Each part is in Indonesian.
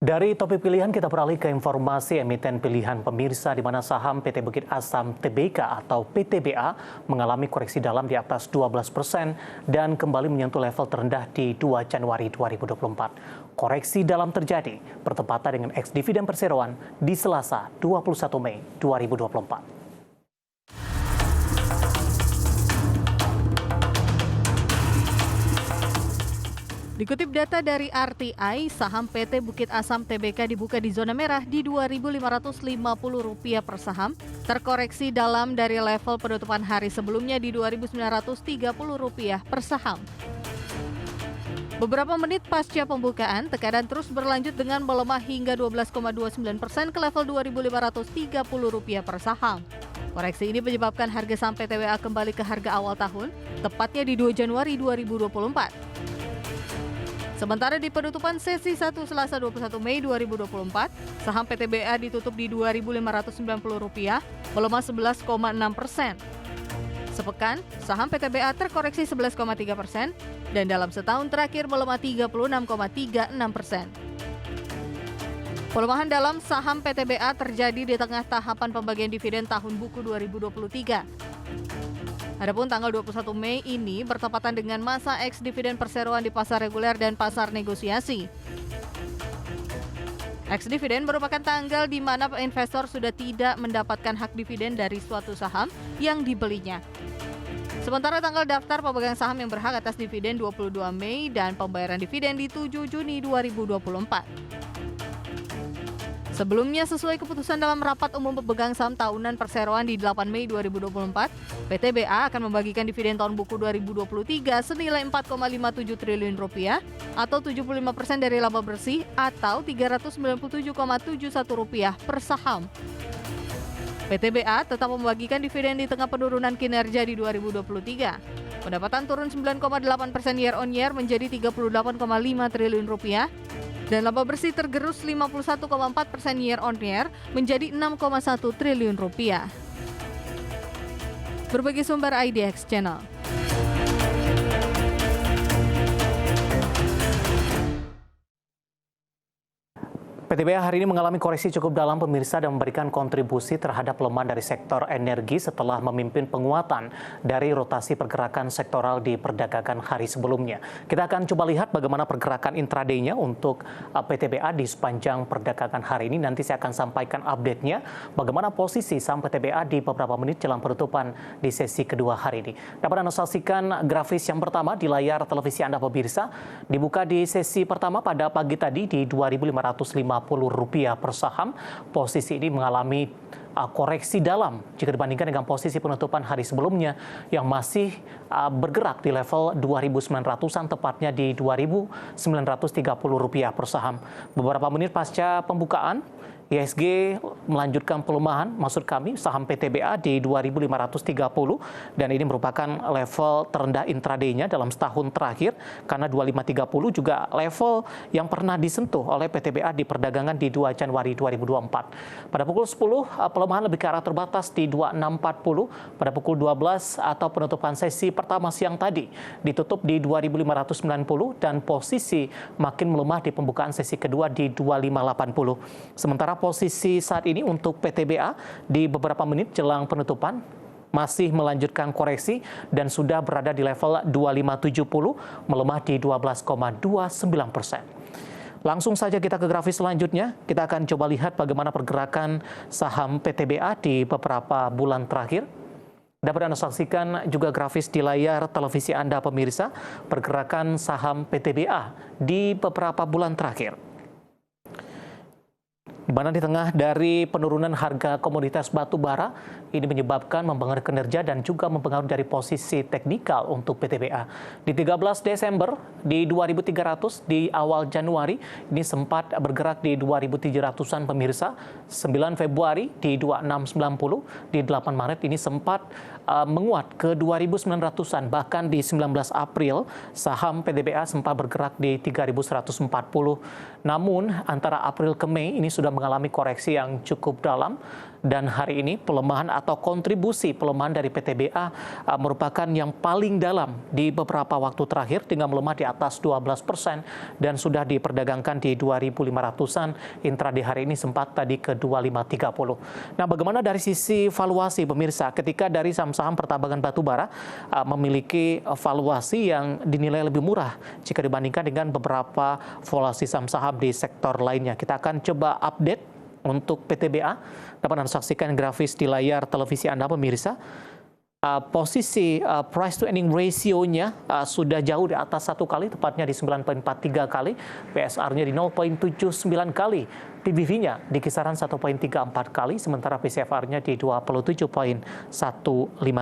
Dari topik pilihan kita beralih ke informasi emiten pilihan pemirsa di mana saham PT Bukit Asam Tbk atau PTBA mengalami koreksi dalam di atas 12% dan kembali menyentuh level terendah di 2 Januari 2024. Koreksi dalam terjadi bertepatan dengan ex-dividen perseroan di Selasa 21 Mei 2024. Dikutip data dari RTI, saham PT Bukit Asam Tbk dibuka di zona merah di Rp2.550 per saham, terkoreksi dalam dari level penutupan hari sebelumnya di Rp2.930 per saham. Beberapa menit pasca pembukaan, tekanan terus berlanjut dengan melemah hingga 12,29% ke level Rp2.530 per saham. Koreksi ini menyebabkan harga saham PTBA kembali ke harga awal tahun, tepatnya di 2 Januari 2024. Sementara di penutupan sesi 1 Selasa 21 Mei 2024, saham PTBA ditutup di Rp2.590, melemah 11,6%. Sepekan, saham PTBA terkoreksi 11,3% dan dalam setahun terakhir melemah 36,36%. Pelemahan dalam saham PTBA terjadi di tengah tahapan pembagian dividen tahun buku 2023. Adapun tanggal 21 Mei ini bertepatan dengan masa ex-dividen perseroan di pasar reguler dan pasar negosiasi. Ex-dividen merupakan tanggal di mana investor sudah tidak mendapatkan hak dividen dari suatu saham yang dibelinya. Sementara tanggal daftar pemegang saham yang berhak atas dividen 22 Mei dan pembayaran dividen di 7 Juni 2024. Sebelumnya, sesuai keputusan dalam rapat umum pemegang saham tahunan perseroan di 8 Mei 2024, PTBA akan membagikan dividen tahun buku 2023 senilai Rp4,57 triliun atau 75% dari laba bersih atau Rp397,71 per saham. PTBA tetap membagikan dividen di tengah penurunan kinerja di 2023. Pendapatan turun 9,8% year on year menjadi Rp38,5 triliun dan laba bersih tergerus 51,4% year on year menjadi Rp6,1 triliun. Berbagai sumber IDX Channel. PTBA hari ini mengalami koreksi cukup dalam pemirsa dan memberikan kontribusi terhadap pelemahan dari sektor energi setelah memimpin penguatan dari rotasi pergerakan sektoral di perdagangan hari sebelumnya. Kita akan coba lihat bagaimana pergerakan intraday-nya untuk PTBA di sepanjang perdagangan hari ini. Nanti saya akan sampaikan update-nya bagaimana posisi saham PTBA di beberapa menit jelang penutupan di sesi kedua hari ini. Dapat Anda saksikan grafis yang pertama di layar televisi Anda pemirsa. Dibuka di sesi pertama pada pagi tadi di Rp2.550 per saham. Posisi ini mengalami koreksi dalam jika dibandingkan dengan posisi penutupan hari sebelumnya yang masih bergerak di level 2.900-an, tepatnya di Rp2.930 per saham. Beberapa menit pasca pembukaan, IHSG melanjutkan pelemahan, maksud kami saham PTBA di 2.530 dan ini merupakan level terendah intraday-nya dalam setahun terakhir karena 2.530 juga level yang pernah disentuh oleh PTBA di perdagangan di 2 Januari 2024. Pada pukul 10 pelemahan lebih ke arah terbatas di 2.640, pada pukul 12 atau penutupan sesi pertama siang tadi ditutup di 2.590 dan posisi makin melemah di pembukaan sesi kedua di 2.580. Sementara posisi saat ini untuk PTBA di beberapa menit jelang penutupan masih melanjutkan koreksi dan sudah berada di level 2570, melemah di 12,29%. Langsung saja kita ke grafis selanjutnya. Kita akan coba lihat bagaimana pergerakan saham PTBA di beberapa bulan terakhir. Dapat Anda saksikan juga grafis di layar televisi Anda pemirsa, pergerakan saham PTBA di beberapa bulan terakhir. Di mana di tengah dari penurunan harga komoditas batu bara, ini menyebabkan mempengaruhi kinerja dan juga mempengaruhi dari posisi teknikal untuk PTBA. Di 13 Desember di 2.300, di awal Januari ini sempat bergerak di 2.700-an pemirsa, 9 Februari di 2.690, di 8 Maret ini sempat menguat ke 2.900-an, bahkan di 19 April saham PTBA sempat bergerak di 3.140. Namun antara April ke Mei ini sudah mengalami mengalami koreksi yang cukup dalam. Dan hari ini pelemahan atau kontribusi pelemahan dari PTBA merupakan yang paling dalam di beberapa waktu terakhir dengan melemah di atas 12% dan sudah diperdagangkan di 2.500-an. Intraday hari ini sempat tadi ke 2530. Nah, bagaimana dari sisi valuasi pemirsa? Ketika dari saham-saham pertambangan batubara memiliki valuasi yang dinilai lebih murah jika dibandingkan dengan beberapa valuasi saham-saham di sektor lainnya. Kita akan coba update untuk PTBA. Dapat Anda saksikan grafis di layar televisi Anda pemirsa. Posisi price to earning ratio-nya sudah jauh di atas 1 kali, tepatnya di 9.43 kali, PSR-nya di 0.79 kali, PBV-nya di kisaran 1.34 kali, sementara PCFR-nya di 27.15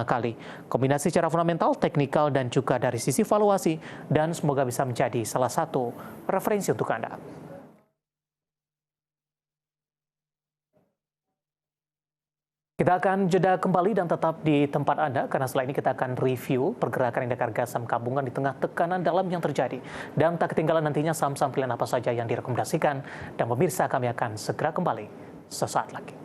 kali. Kombinasi secara fundamental, teknikal, dan juga dari sisi valuasi, dan semoga bisa menjadi salah satu referensi untuk Anda. Kita akan jeda kembali dan tetap di tempat Anda, karena setelah ini kita akan review pergerakan indeks harga saham gabungan di tengah tekanan dalam yang terjadi. Dan tak ketinggalan nantinya saham-saham pilihan apa saja yang direkomendasikan. Dan pemirsa, kami akan segera kembali sesaat lagi.